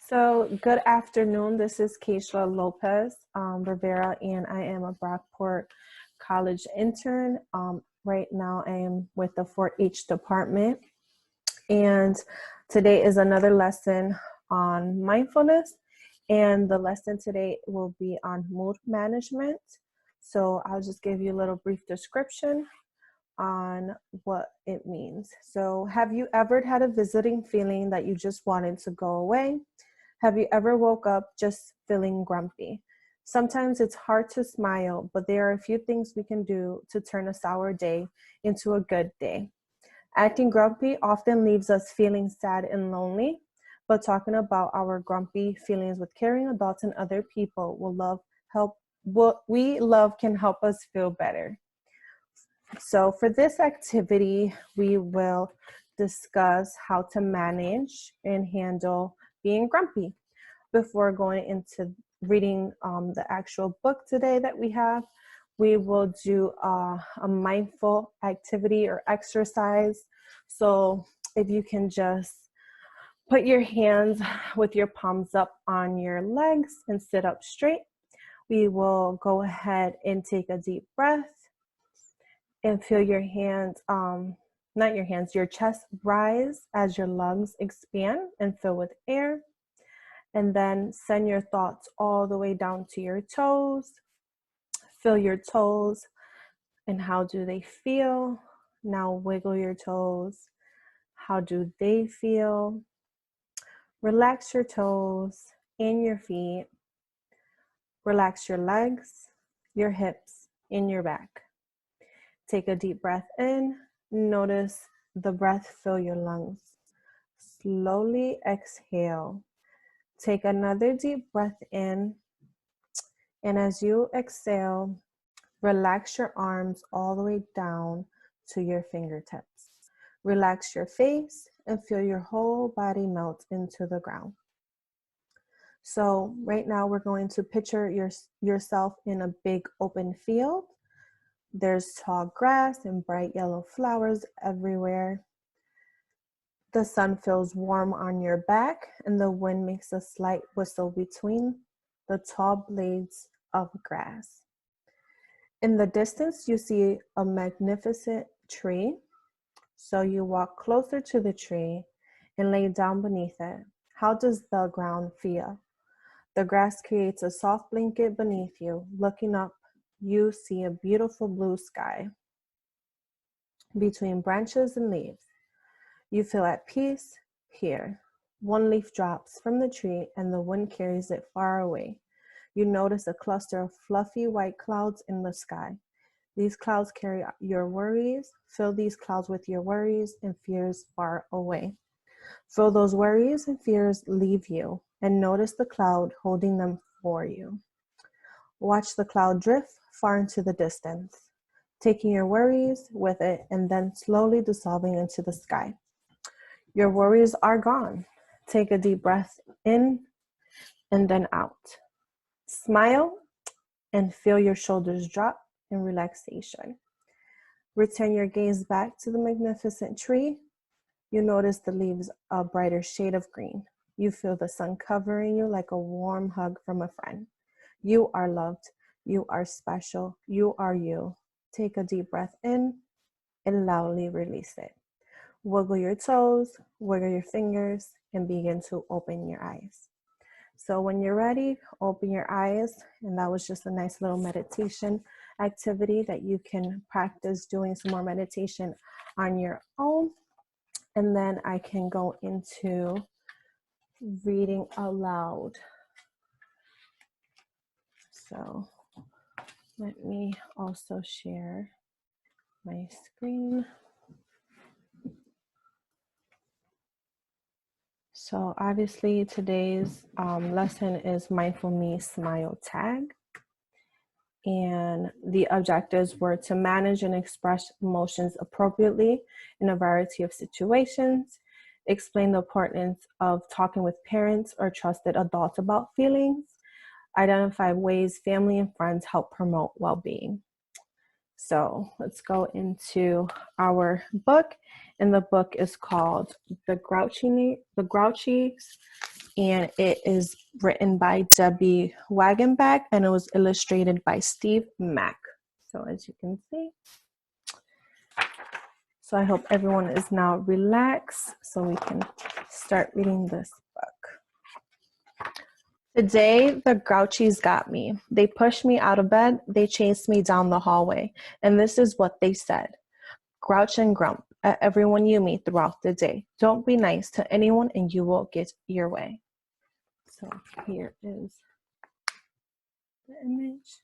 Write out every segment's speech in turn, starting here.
So, good afternoon. This is Keyshla Lopez Rivera, and I am a Brockport College intern. Right now, I am with the 4-H department, and today is another lesson on mindfulness. And the lesson today will be on mood management. So, I'll just give you a little brief description on what it means. So, have you ever had a visiting feeling that you just wanted to go away? Have you ever woke up just feeling grumpy? Sometimes it's hard to smile, but there are a few things we can do to turn a sour day into a good day. Acting grumpy often leaves us feeling sad and lonely, but talking about our grumpy feelings with caring adults and other people we love can help us feel better. So for this activity, we will discuss how to manage and handle being grumpy. Before going into reading the actual book today that we have, we will do a mindful activity or exercise. So if you can just put your hands with your palms up on your legs and sit up straight, we will go ahead and take a deep breath and feel your hands, your chest rise as your lungs expand and fill with air. And then send your thoughts all the way down to your toes. Feel your toes and how do they feel? Now wiggle your toes. How do they feel? Relax your toes and your feet. Relax your legs, your hips, and your back. Take a deep breath in. Notice the breath fill your lungs. Slowly exhale. Take another deep breath in, and as you exhale, relax your arms all the way down to your fingertips. Relax your face and feel your whole body melt into the ground. So right now we're going to picture yourself in a big open field. There's tall grass and bright yellow flowers everywhere. The sun feels warm on your back, and the wind makes a slight whistle between the tall blades of grass. In the distance, you see a magnificent tree. So you walk closer to the tree and lay down beneath it. How does the ground feel? The grass creates a soft blanket beneath you. Looking up, you see a beautiful blue sky between branches and leaves. You feel at peace here. One leaf drops from the tree and the wind carries it far away. You notice a cluster of fluffy white clouds in the sky. These clouds carry your worries. Fill these clouds with your worries and fears far away. Feel those worries and fears leave you and notice the cloud holding them for you. Watch the cloud drift far into the distance, taking your worries with it and then slowly dissolving into the sky. Your worries are gone. Take a deep breath in and then out. Smile and feel your shoulders drop in relaxation. Return your gaze back to the magnificent tree. You notice the leaves a brighter shade of green. You feel the sun covering you like a warm hug from a friend. You are loved. You are special. You are you. Take a deep breath in and loudly release it. Wiggle your toes, wiggle your fingers, and begin to open your eyes. So when you're ready, open your eyes. And that was just a nice little meditation activity that you can practice doing some more meditation on your own. And then I can go into reading aloud. So let me also share my screen. So obviously today's lesson is Mindful Me Smile Tag. And the objectives were to manage and express emotions appropriately in a variety of situations, explain the importance of talking with parents or trusted adults about feelings, identify ways family and friends help promote well-being. So let's go into our book, and the book is called The Grouchies, and it is written by Debbie Wagenbach, and it was illustrated by Steve Mack. So as you can see, so I hope everyone is now relaxed so we can start reading this book. Today, the Grouchies got me. They pushed me out of bed, they chased me down the hallway, and this is what they said. Grouch and grump at everyone you meet throughout the day. Don't be nice to anyone and you will get your way. So here is the image.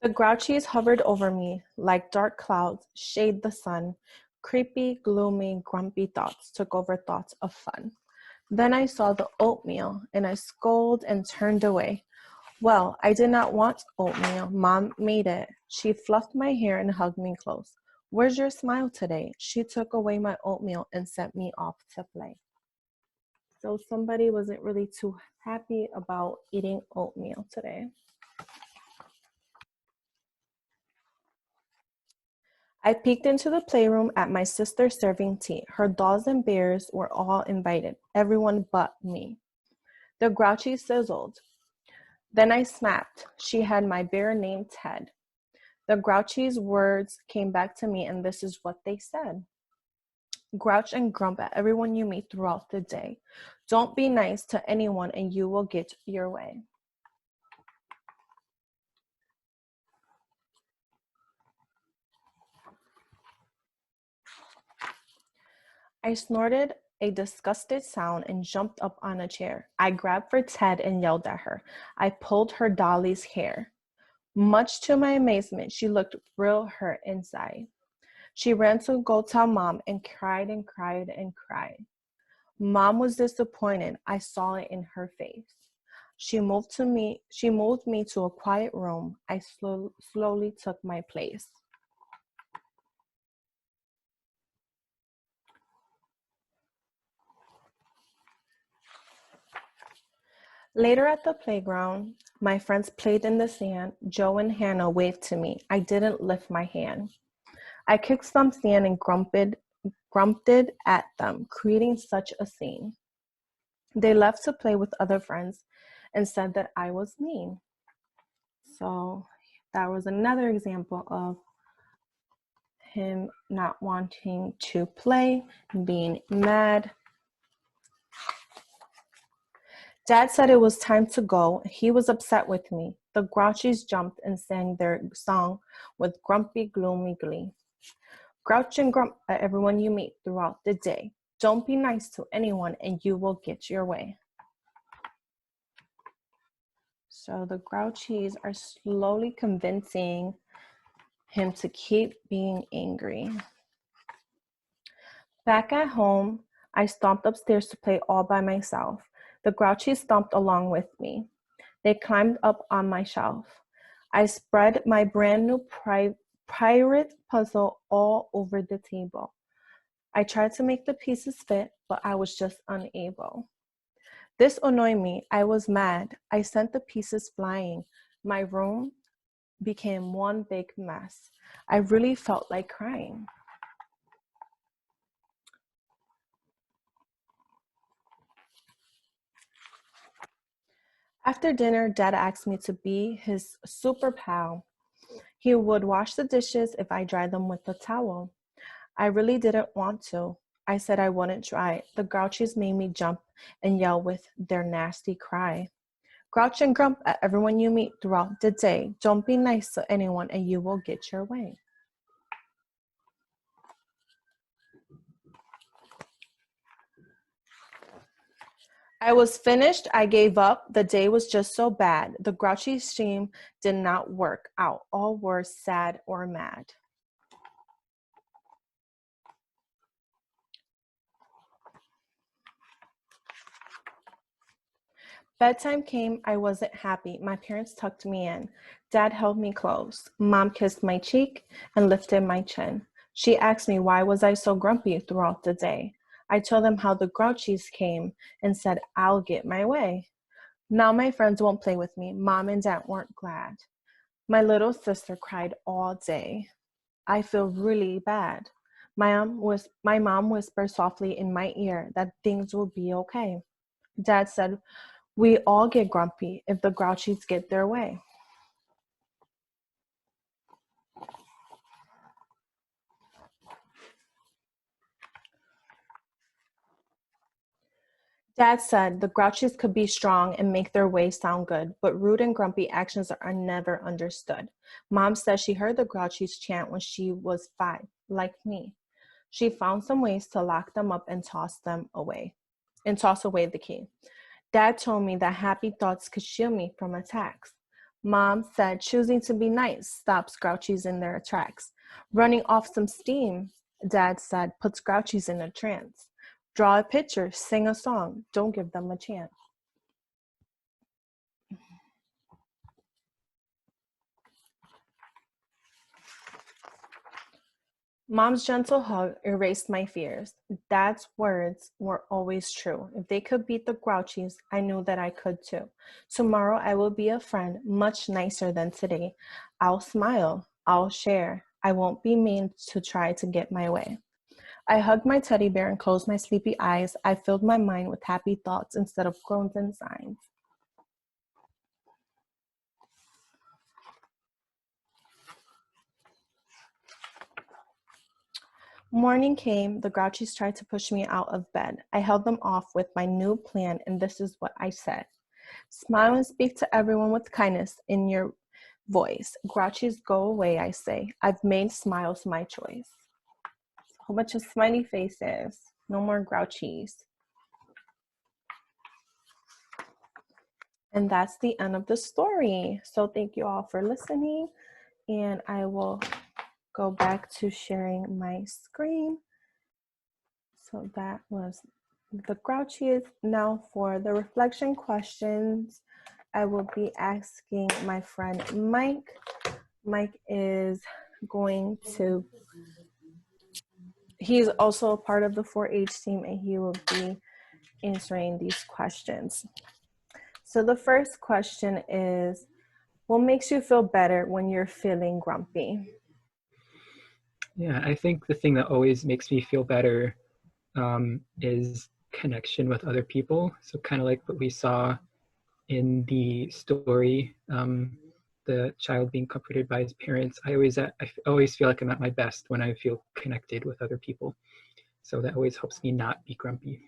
The Grouchies hovered over me like dark clouds shade the sun. Creepy, gloomy, grumpy thoughts took over thoughts of fun. Then I saw the oatmeal and I scolded and turned away. Well, I did not want oatmeal. Mom made it. She fluffed my hair and hugged me close. Where's your smile today? She took away my oatmeal and sent me off to play. So somebody wasn't really too happy about eating oatmeal today. I peeked into the playroom at my sister serving tea. Her dolls and bears were all invited, everyone but me. The Grouchy sizzled. Then I snapped. She had my bear named Ted. The Grouchy's words came back to me, and this is what they said. Grouch and grump at everyone you meet throughout the day. Don't be nice to anyone and you will get your way. I snorted a disgusted sound and jumped up on a chair. I grabbed for Ted and yelled at her. I pulled her dolly's hair. Much to my amazement, she looked real hurt inside. She ran to go tell Mom and cried and cried and cried. Mom was disappointed. I saw it in her face. She moved me to a quiet room. I slowly took my place. Later at the playground, my friends played in the sand. Joe and Hannah waved to me. I didn't lift my hand. I kicked some sand and grumped at them, creating such a scene. They left to play with other friends and said that I was mean. So that was another example of him not wanting to play, being mad. Dad said it was time to go. He was upset with me. The Grouchies jumped and sang their song with grumpy, gloomy glee. Grouch and grump at everyone you meet throughout the day. Don't be nice to anyone and you will get your way. So the Grouchies are slowly convincing him to keep being angry. Back at home, I stomped upstairs to play all by myself. The Grouchies stomped along with me. They climbed up on my shelf. I spread my brand new pirate puzzle all over the table. I tried to make the pieces fit, but I was just unable. This annoyed me. I was mad. I sent the pieces flying. My room became one big mess. I really felt like crying. After dinner, Dad asked me to be his super pal. He would wash the dishes if I dried them with a towel. I really didn't want to. I said I wouldn't try. The Grouchies made me jump and yell with their nasty cry. Grouch and grump at everyone you meet throughout the day. Don't be nice to anyone and you will get your way. I was finished. I gave up. The day was just so bad. The Grouchy scheme did not work out. All were sad or mad. Bedtime came. I wasn't happy. My parents tucked me in. Dad held me close. Mom kissed my cheek and lifted my chin. She asked me why was I so grumpy throughout the day. I told them how the Grouchies came and said I'll get my way. Now my friends won't play with me. Mom and Dad weren't glad. My little sister cried all day. I feel really bad. My mom whispered softly in my ear that things will be okay. Dad said, we all get grumpy if the Grouchies get their way. Dad said the Grouchies could be strong and make their way sound good, but rude and grumpy actions are never understood. Mom says she heard the Grouchies chant when she was 5, like me. She found some ways to lock them up and toss away the key. Dad told me that happy thoughts could shield me from attacks. Mom said choosing to be nice stops Grouchies in their tracks. Running off some steam, Dad said, puts Grouchies in a trance. Draw a picture, sing a song, don't give them a chance. Mom's gentle hug erased my fears. Dad's words were always true. If they could beat the Grouchies, I knew that I could too. Tomorrow I will be a friend much nicer than today. I'll smile. I'll share. I won't be mean to try to get my way. I hugged my teddy bear and closed my sleepy eyes. I filled my mind with happy thoughts instead of groans and signs. Morning came, the Grouchies tried to push me out of bed. I held them off with my new plan, and this is what I said. Smile and speak to everyone with kindness in your voice. Grouchies, go away, I say. I've made smiles my choice. A whole bunch of smiley faces. No more Grouchies. And that's the end of the story. So thank you all for listening, and I will go back to sharing my screen. So that was the Grouchies. Now for the reflection questions, I will be asking my friend Mike. Mike is going to, he's also a part of the 4-H team, and he will be answering these questions. So the first question is, what makes you feel better when you're feeling grumpy? Yeah, I think the thing that always makes me feel better is connection with other people. So kind of like what we saw in the story, the child being comforted by his parents. I always feel like I'm at my best when I feel connected with other people. So that always helps me not be grumpy.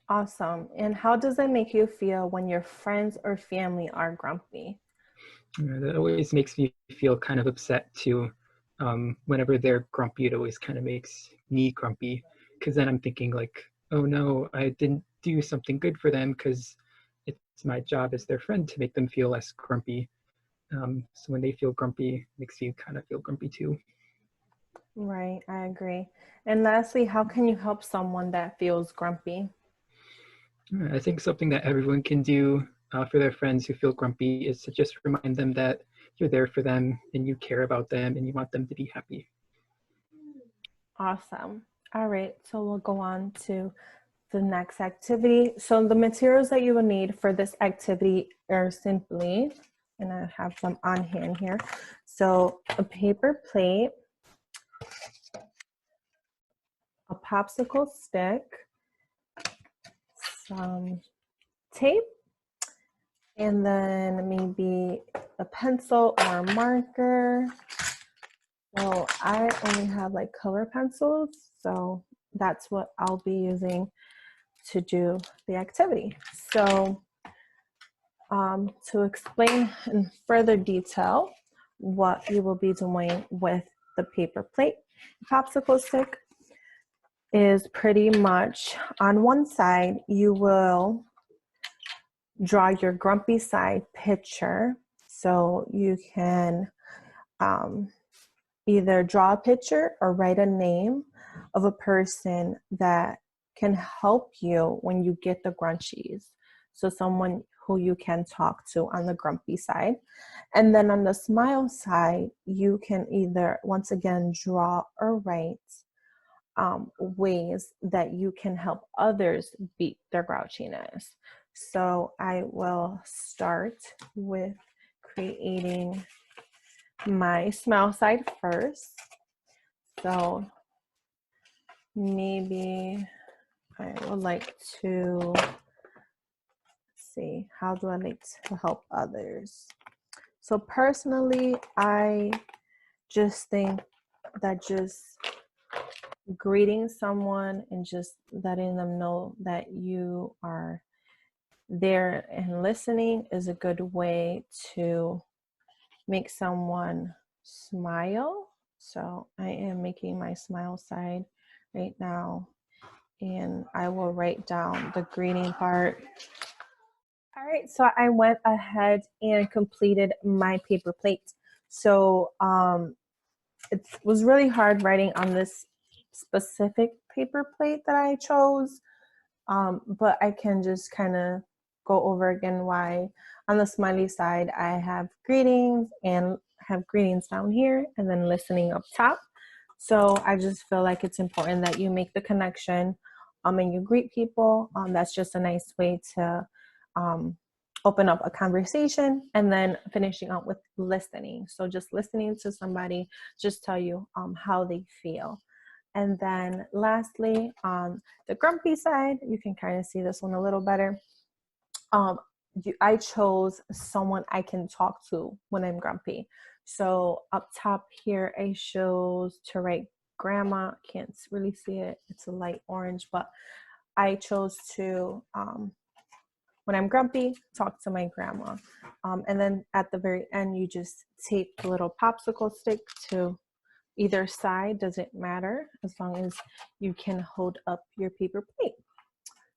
Awesome. And how does it make you feel when your friends or family are grumpy? That always makes me feel kind of upset too. Whenever they're grumpy, it always kind of makes me grumpy, because then I'm thinking like, oh no, I didn't do something good for them, because it's my job as their friend to make them feel less grumpy. So when they feel grumpy, it makes you kind of feel grumpy too. Right, I agree. And lastly, how can you help someone that feels grumpy? I think something that everyone can do for their friends who feel grumpy is to just remind them that you're there for them and you care about them and you want them to be happy. Awesome. All right, so we'll go on to the next activity. So the materials that you will need for this activity are simply, and I have them on hand here. So a paper plate, a popsicle stick, some tape, and then maybe a pencil or a marker. So I only have like color pencils, so that's what I'll be using to do the activity. So to explain in further detail what you will be doing with the paper plate, the popsicle stick is pretty much on one side, you will draw your grumpy side picture. So you can either draw a picture or write a name of a person that can help you when you get the Grouchies. So someone who you can talk to on the grumpy side. And then on the smile side, you can either, once again, draw or write ways that you can help others beat their grouchiness. So I will start with creating my smile side first. So maybe I would like to see, how do I like to help others? So personally, I just think that just greeting someone and just letting them know that you are there and listening is a good way to make someone smile. So I am making my smile side right now, and I will write down the greeting part. All right, so I went ahead and completed my paper plate. So it was really hard writing on this specific paper plate that I chose, but I can just kind of go over again why on the smiley side I have greetings and have greetings down here and then listening up top. So I just feel like it's important that you make the connection and you greet people. That's just a nice way to open up a conversation, and then finishing up with listening. So just listening to somebody just tell you how they feel. And then lastly, on the grumpy side, you can kind of see this one a little better. I chose someone I can talk to when I'm grumpy. So up top here, I chose to write grandma. Can't really see it. It's a light orange, but I chose to, when I'm grumpy, talk to my grandma. And then at the very end, you just tape the little popsicle stick to either side, doesn't matter, as long as you can hold up your paper plate.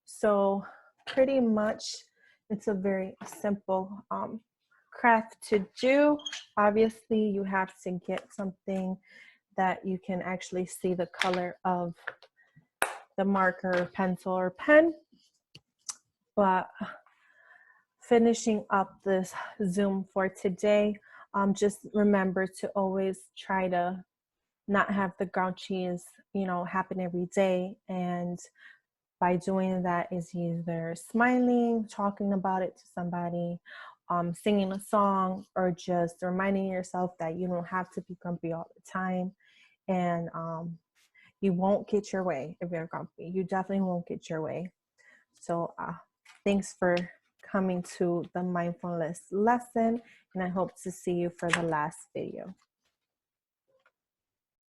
So pretty much it's a very simple craft to do. Obviously you have to get something that you can actually see the color of the marker, pencil, or pen. But finishing up this Zoom for today, just remember to always try to not have the Grouchies, happen every day. And by doing that is either smiling, talking about it to somebody, singing a song, or just reminding yourself that you don't have to be grumpy all the time. And you won't get your way if you're grumpy. You definitely won't get your way. So thanks for coming to the mindfulness lesson, and I hope to see you for the last video.